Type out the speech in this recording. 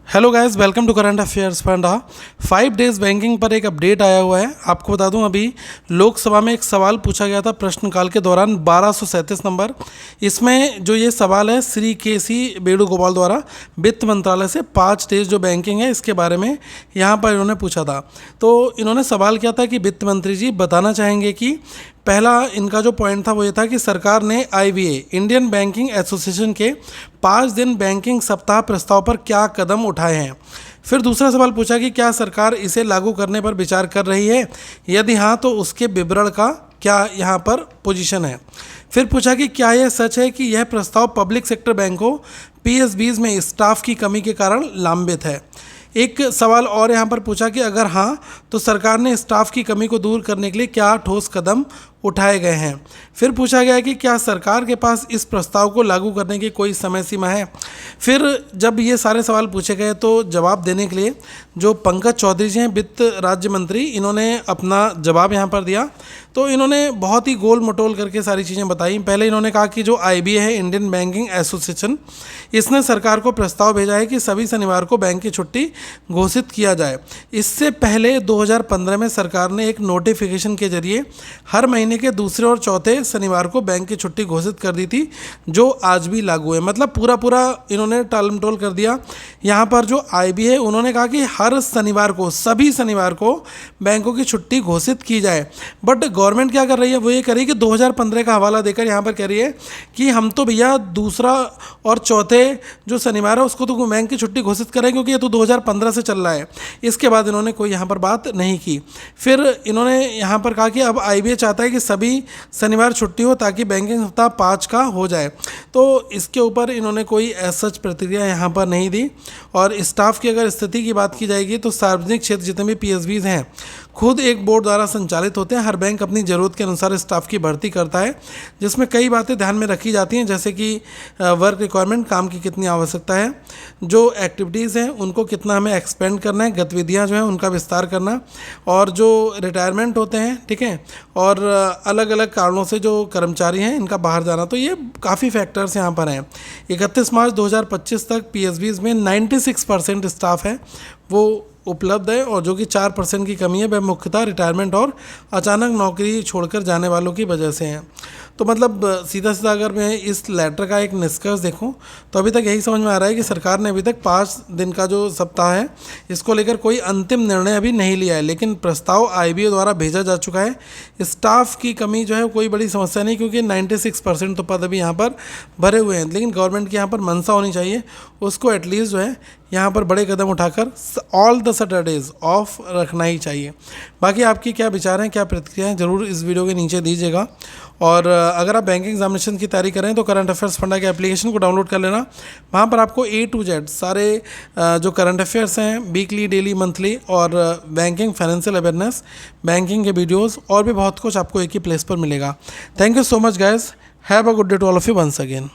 Hello guys, welcome to current affairs फंडा। 5 days banking पर एक अपडेट आया हुआ है। आपको बता दूं, अभी लोकसभा में एक सवाल पूछा गया था प्रश्नकाल के दौरान 1237 नंबर। इसमें जो ये सवाल है श्री के.सी. वेणुगोपाल द्वारा वित्त मंत्रालय से 5 डेज जो बैंकिंग है इसके बारे में यहाँ पर इन्होंने पूछा था। तो इन्होंने सवाल किया था कि वित्त मंत्री जी बताना चाहेंगे कि पहला इनका जो पॉइंट था वो ये था कि सरकार ने IBA इंडियन बैंकिंग एसोसिएशन के 5 दिन बैंकिंग सप्ताह प्रस्ताव पर क्या कदम उठाए हैं। फिर दूसरा सवाल पूछा कि क्या सरकार इसे लागू करने पर विचार कर रही है, यदि हाँ तो उसके विवरण का क्या यहाँ पर पोजीशन है। फिर पूछा कि क्या यह सच है कि यह प्रस्ताव पब्लिक सेक्टर बैंकों PSBs में स्टाफ की कमी के कारण लंबित है। एक सवाल और यहाँ पर पूछा कि अगर हाँ तो सरकार ने स्टाफ की कमी को दूर करने के लिए क्या ठोस कदम उठाए गए हैं। फिर पूछा गया कि क्या सरकार के पास इस प्रस्ताव को लागू करने की कोई समय सीमा है। फिर जब ये सारे सवाल पूछे गए तो जवाब देने के लिए जो पंकज चौधरी जी हैं वित्त राज्य मंत्री, इन्होंने अपना जवाब यहाँ पर दिया। तो इन्होंने बहुत ही गोल मटोल करके सारी चीज़ें बताई। पहले इन्होंने कहा कि जो IBA है इंडियन बैंकिंग एसोसिएशन, इसने सरकार को प्रस्ताव भेजा है कि सभी शनिवार को बैंक की छुट्टी घोषित किया जाए। इससे पहले 2015 में सरकार ने एक नोटिफिकेशन के जरिए हर महीने के दूसरे और चौथे शनिवार को बैंक की छुट्टी घोषित कर दी थी, जो आज भी लागू है। मतलब पूरा इन्होंने टालमटोल कर दिया। यहाँ पर जो IBA है उन्होंने कहा कि हर शनिवार को, सभी शनिवार को बैंकों की छुट्टी घोषित की जाए। बट गवर्नमेंट क्या कर रही है, वो ये कह रही है कि 2015 का हवाला देकर यहाँ पर कह रही है कि हम तो भैया दूसरा और चौथे जो शनिवार है उसको तो बैंक की छुट्टी घोषित करें, क्योंकि ये तो 2015 से चल रहा है। इसके बाद इन्होंने कोई यहाँ पर बात नहीं की। फिर इन्होंने यहाँ पर कहा कि अब IBA चाहता है कि सभी शनिवार छुट्टी हो ताकि बैंकिंग सप्ताह 5 का हो जाए। तो इसके ऊपर इन्होंने कोई सच प्रतिक्रिया यहाँ पर नहीं दी। और स्टाफ की अगर स्थिति की बात की जाएगी तो सार्वजनिक क्षेत्र जितने भी PSBs हैं खुद एक बोर्ड द्वारा संचालित होते हैं। हर बैंक अपनी ज़रूरत के अनुसार स्टाफ की भर्ती करता है, जिसमें कई बातें ध्यान में रखी जाती हैं, जैसे कि वर्क रिक्वायरमेंट, काम की कितनी आवश्यकता है, जो एक्टिविटीज़ हैं उनको कितना हमें एक्सपेंड करना है, गतिविधियां जो हैं उनका विस्तार करना, और जो रिटायरमेंट होते हैं, ठीक है, और अलग अलग कारणों से जो कर्मचारी हैं इनका बाहर जाना। तो ये काफ़ी फैक्टर्स यहाँ पर हैं। 31 मार्च 2025 तक PSBs में 96% स्टाफ है वो उपलब्ध है, और जो कि 4% की कमी है वह मुख्यतः रिटायरमेंट और अचानक नौकरी छोड़कर जाने वालों की वजह से हैं। तो मतलब सीधा अगर मैं इस लेटर का एक निष्कर्ष देखूं तो अभी तक यही समझ में आ रहा है कि सरकार ने अभी तक 5 दिन का जो सप्ताह है इसको लेकर कोई अंतिम निर्णय अभी नहीं लिया है, लेकिन प्रस्ताव IBA द्वारा भेजा जा चुका है। स्टाफ की कमी जो है कोई बड़ी समस्या नहीं, क्योंकि 96% तो पद अभी यहाँ पर भरे हुए हैं। लेकिन गवर्नमेंट की यहाँ पर मंशा होनी चाहिए, उसको एटलीस्ट जो है यहाँ पर बड़े कदम उठाकर ऑल द सैटरडेज ऑफ रखना ही चाहिए। बाकी आपकी क्या विचार हैं, क्या प्रतिक्रिया हैं, ज़रूर इस वीडियो के नीचे दीजिएगा। और अगर आप बैंकिंग एग्जामिनेशन की तैयारी करें तो करंट अफेयर्स फंडा के एप्लीकेशन को डाउनलोड कर लेना। वहाँ पर आपको A to Z सारे जो करंट अफेयर्स हैं, वीकली, डेली, मंथली, और बैंकिंग, फाइनेंशियल अवेयरनेस, बैंकिंग के वीडियोज़ और भी बहुत कुछ आपको एक ही प्लेस पर मिलेगा। Thank you so much guys, have a good day to all of you once again.